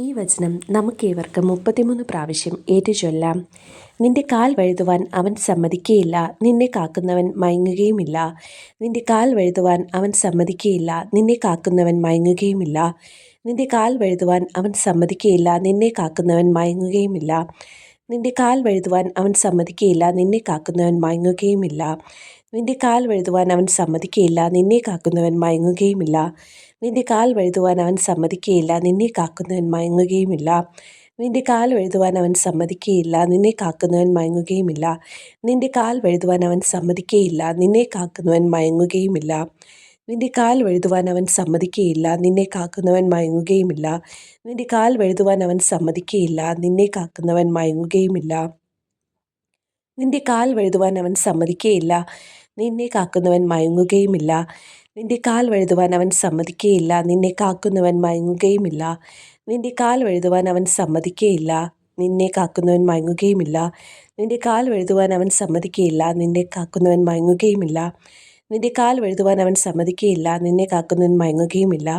ഈ വചനം നമുക്കേവർക്കും 33 പ്രാവശ്യം ഏറ്റുചൊല്ലാം. നിന്റെ കാൽ വഴുതുവാൻ അവൻ സമ്മതിക്കുകയില്ല, നിന്നെ കാക്കുന്നവൻ മയങ്ങുകയുമില്ല. നിന്റെ കാൽ വഴുതുവാൻ അവൻ സമ്മതിക്കുകയില്ല, നിന്നെ കാക്കുന്നവൻ മയങ്ങുകയുമില്ല. നിന്റെ കാൽ വഴുതുവാൻ അവൻ സമ്മതിക്കുകയില്ല, നിന്നെ കാക്കുന്നവൻ മയങ്ങുകയുമില്ല. നിന്റെ കാൽ വഴുതുവാൻ അവൻ സമ്മതിക്കുകയില്ല, നിന്നെ കാക്കുന്നവൻ മയങ്ങുകയുമില്ല. നിന്റെ കാൽ വഴുതുവാൻ അവൻ സമ്മതിക്കുകയില്ല, നിന്നെ കാക്കുന്നവൻ മയങ്ങുകയുമില്ല. നിന്റെ കാൽ വഴുതുവാൻ അവൻ സമ്മതിക്കുകയില്ല, നിന്നെ കാക്കുന്നവൻ മയങ്ങുകയുമില്ല. നിന്റെ കാൽ വഴുതുവാൻ അവൻ സമ്മതിക്കുകയില്ല, നിന്നെ കാക്കുന്നവൻ മയങ്ങുകയുമില്ല. നിന്റെ കാൽ വഴുതുവാൻ അവൻ സമ്മതിക്കുകയില്ല, നിന്നെ കാക്കുന്നവൻ മയങ്ങുകയുമില്ല. നിന്റെ കാൽ വഴുതുവാൻ അവൻ സമ്മതിക്കുകയില്ല, നിന്നെ കാക്കുന്നവൻ മയങ്ങുകയുമില്ല. നിന്റെ കാൽ വഴുതുവാൻ അവൻ സമ്മതിക്കുകയില്ല, നിന്നെ കാക്കുന്നവൻ മയങ്ങുകയുമില്ല. നിന്റെ കാൽ വഴുതുവാൻ അവൻ സമ്മതിക്കുകയില്ല, നിന്നെ കാക്കുന്നവൻ മയങ്ങുകയുമില്ല. നിന്റെ കാൽ വഴുതുവാൻ അവൻ സമ്മതിക്കുകയില്ല, നിന്നെ കാക്കുന്നവൻ മയങ്ങുകയുമില്ല. നിന്റെ കാൽ വഴുതുവാൻ അവൻ സമ്മതിക്കുകയില്ല, നിന്നെ കാക്കുന്നവൻ മയങ്ങുകയുമില്ല. നിന്റെ കാൽ വഴുതുവാൻ അവൻ സമ്മതിക്കുകയില്ല, നിന്നെ കാക്കുന്നവൻ മയങ്ങുകയുമില്ല. നിന്റെ കാൽ വഴുതുവാൻ അവൻ സമ്മതിക്കുകയില്ല, നിന്നെ കാക്കുന്നവൻ മയങ്ങുകയുമില്ല.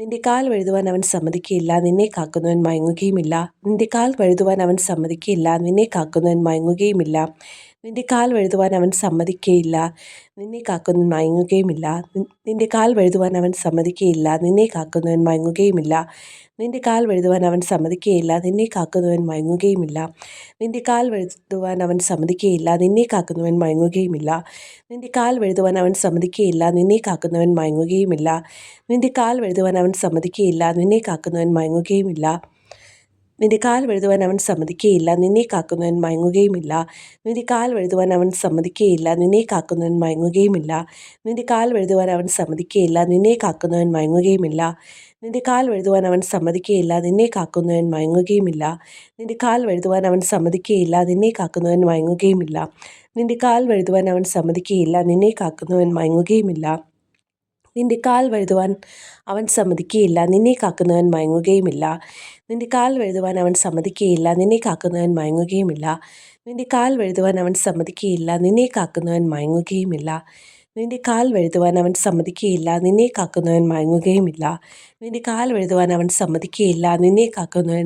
നിന്റെ കാൽ വഴുതുവാൻ അവൻ സമ്മതിക്കുകയില്ല, നിന്നെ കാക്കുന്നവൻ മയങ്ങുകയുമില്ല. നിന്റെ കാൽ വഴുതുവാൻ അവൻ സമ്മതിക്കുകയില്ല, നിന്നെ കാക്കുന്നവൻ മയങ്ങുകയുമില്ല. നിന്റെ കാൽ വഴുതുവാൻ അവൻ സമ്മതിക്കുകയില്ല, നിന്നെ കാക്കുന്നവൻ മയങ്ങുകയുമില്ല. നിന്റെ കാൽ വഴുതുവാൻ അവൻ സമ്മതിക്കുകയില്ല, നിന്നെ കാക്കുന്നവൻ മയങ്ങുകയുമില്ല. നിന്റെ കാൽ വഴുതുവാൻ അവൻ സമ്മതിക്കുകയില്ല, നിന്നെ കാക്കുന്നവൻ മയങ്ങുകയുമില്ല. നിന്റെ കാൽ വഴുതുവാൻ അവൻ സമ്മതിക്കുകയില്ല, നിന്നെ കാക്കുന്നവൻ മയങ്ങുകയുമില്ല. നിന്റെ കാൽ വഴുതുവാൻ അവൻ സമ്മതിക്കുകയില്ല, നിന്നെ കാക്കുന്നവൻ മയങ്ങുകയുമില്ല. നിന്റെ കാൽ വഴുതുവാൻ അവൻ സമ്മതിക്കുകയില്ല, നിന്നെ കാക്കുന്നവൻ മയങ്ങുകയുമില്ല. നിന്റെ കാൽ വഴുതുവാൻ അവൻ സമ്മതിക്കുകയില്ല, നിന്നെ കാക്കുന്നവൻ മയങ്ങുകയുമില്ല. നിന്റെ കാൽ വഴുതുവാൻ അവൻ സമ്മതിക്കുകയില്ല, നിന്നെ കാക്കുന്നവൻ മയങ്ങുകയുമില്ല. നിന്റെ കാൽ വഴുതുവാൻ അവൻ സമ്മതിക്കുകയില്ല, നിന്നെ കാക്കുന്നവൻ മയങ്ങുകയുമില്ല. നിന്റെ കാൽ വഴുതുവാൻ അവൻ സമ്മതിക്കുകയില്ല, നിന്നെ കാക്കുന്നവൻ മയങ്ങുകയുമില്ല. നിന്റെ കാൽ വഴുതുവാൻ അവൻ സമ്മതിക്കുകയില്ല, നിന്നെ കാക്കുന്നവൻ മയങ്ങുകയുമില്ല. നിന്റെ കാൽ വഴുതുവാൻ അവൻ സമ്മതിക്കുകയില്ല, നിന്നെ കാക്കുന്നവൻ മയങ്ങുകയുമില്ല. നിന്റെ കാൽ വഴുതുവാൻ അവൻ സമ്മതിക്കുകയില്ല, നിന്നെ കാക്കുന്നവൻ മയങ്ങുകയുമില്ല. നിന്റെ കാൽ വഴുതുവാൻ അവൻ സമ്മതിക്കുകയില്ല, നിന്നെ കാക്കുന്നവൻ മയങ്ങുകയുമില്ല. നിന്റെ കാൽ വഴുതുവാൻ അവൻ സമ്മതിക്കുകയില്ല, നിന്നെ കാക്കുന്നവൻ മയങ്ങുകയുമില്ല. നിന്റെ കാൽ വഴുതുവാൻ അവൻ സമ്മതിക്കുകയില്ല, നിന്നെ കാക്കുന്നവൻ മയങ്ങുകയുമില്ല. നിന്റെ കാൽ വഴുതുവാൻ അവൻ സമ്മതിക്കുകയില്ല, നിന്നെ കാക്കുന്നവൻ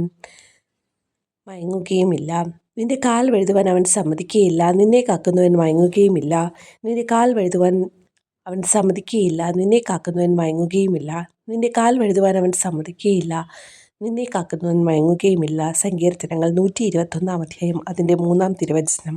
മയങ്ങുകയുമില്ല. നിന്റെ കാൽ വഴുതുവാൻ അവൻ സമ്മതിക്കുകയില്ല, നിന്നെ കാക്കുന്നവൻ മയങ്ങുകയുമില്ല. നിന്റെ കാൽ വഴുതുവാൻ അവൻ സമ്മതിക്കുകയില്ല, നിന്നെ കാക്കുന്നവൻ മയങ്ങുകയുമില്ല. നിന്റെ കാൽ വഴുതുവാൻ അവൻ സമ്മതിക്കുകയില്ല, നിന്നെ കാക്കുന്നവൻ മയങ്ങുകയുമില്ല. സങ്കീർത്തനങ്ങൾ 121 അതിൻ്റെ 3 തിരുവചനം.